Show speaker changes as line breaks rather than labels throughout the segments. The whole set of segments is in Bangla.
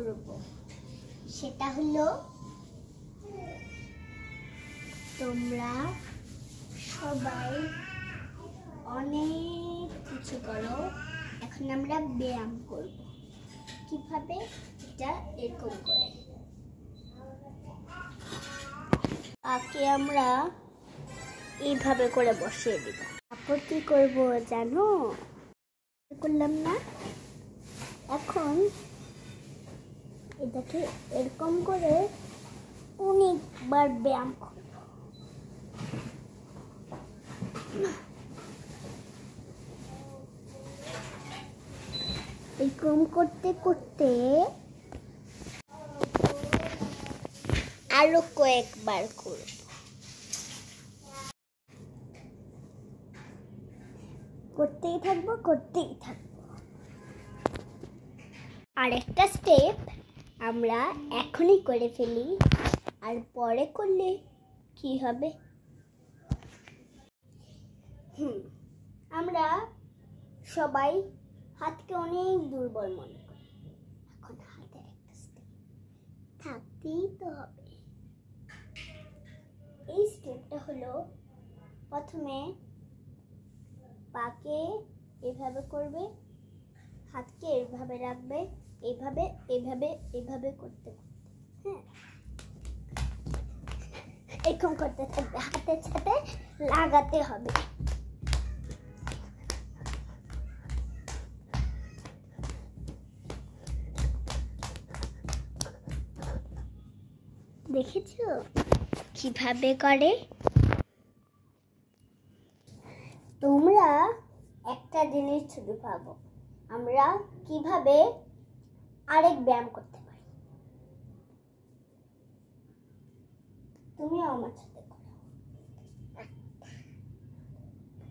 করব, সেটা হলো তোমরা সবাই অনেক কিছু করো, এখন আমরা ব্যায়াম করব। কিভাবে? এটা এরকম করে পাকে আমরা এইভাবে করে বসিয়ে দিব। তারপর কি করব জানো? করলাম না, এখন এটাকে এরকম করে অনেকবার ব্যায়াম করব। এরকম করতে করতে আরো কয়েকবার করব। করতেই থাকবো। আরেকটা স্টেপ আমরা এখনই করে ফেলি, আর পরে করলে কি হবে? আমরা সবাই হাতকে অনেক দুর্বল মনে করি, এখন হাতের একটা স্টেপ থাকতেই তো হবে। এই স্টেপটা হলো, প্রথমে পাকে এভাবে করবে, হাতকে এভাবে রাখবে, এভাবে এভাবে এভাবে করতে করতে, হ্যাঁ, এরকম করতে থাকবে, হাতের সাথে লাগাতে হবে। দেখেছো কিভাবে করে? তোমরা একটা জিনিস শুধু ভাবো, আমরা কিভাবে আরেক ব্যায়াম করতে পারি। তুমিও আমার সাথে করো।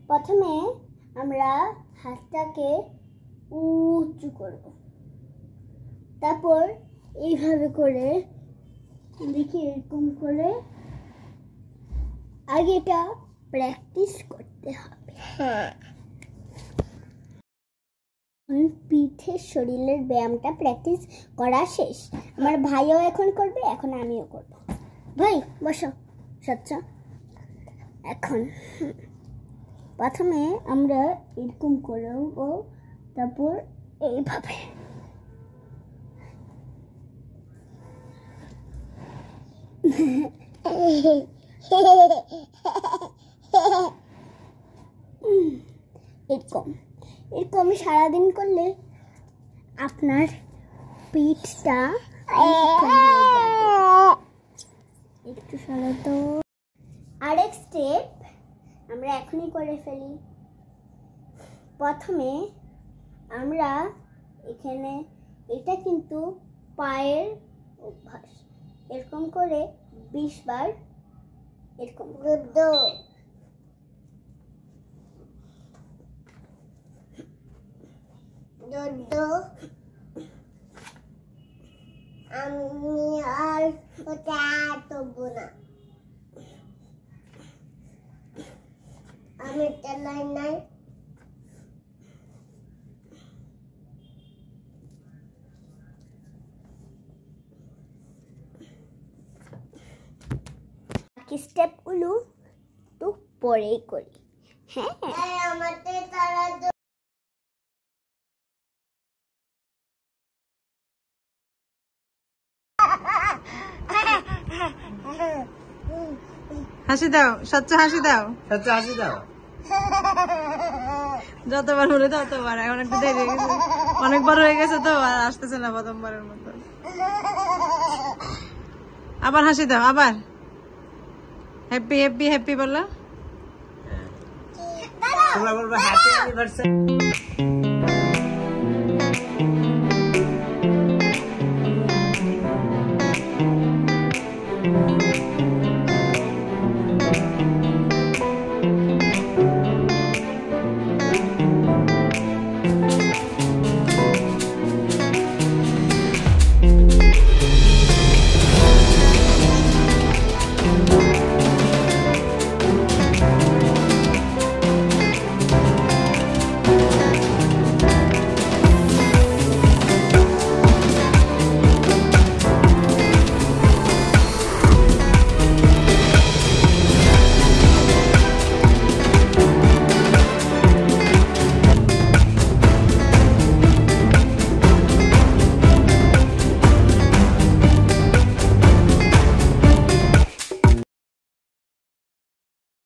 প্রথমে আমরা হাতটাকে উঁচু করব, তারপর এইভাবে করে দেখি এরকম করে, আগে এটা প্র্যাকটিস করতে হবে। পিঠের শরীরের ব্যায়ামটা প্র্যাকটিস করা শেষ। আমার ভাইও এখন করবে, এখন আমিও করব। ভাই বসো, সচ্চা। এখন প্রথমে আমরা এরকম করব, তারপর এইভাবে, এরকম সারাদিন করলে আপনার পিঠটা একটু সরাতো। আরেক স্টেপ আমরা এখনই করে ফেলি। প্রথমে আমরা এখানে, এটা কিন্তু পায়ের অভ্যাস, এরকম করে 20 বার এরকম আমি আর আমি চালাই নাই। বাকি স্টেপগুলো তো পরেই করি। হ্যাঁ, আমাদের তারা
হাসি দাও, সচ্চা হাসি দাও,
সচ্চা হাসি দাও।
যতবার হলে ততবার। এখন একটু দেরি হয়ে গেছে, অনেকবার হয়ে গেছে তো, আর আসতেছে না প্রথমবারের মতো। আবার হাসি দাও, আবার হ্যাপি হ্যাপি হ্যাপি বলো।
তোমরা বলবো হ্যাপি অ্যানিভার্সারি।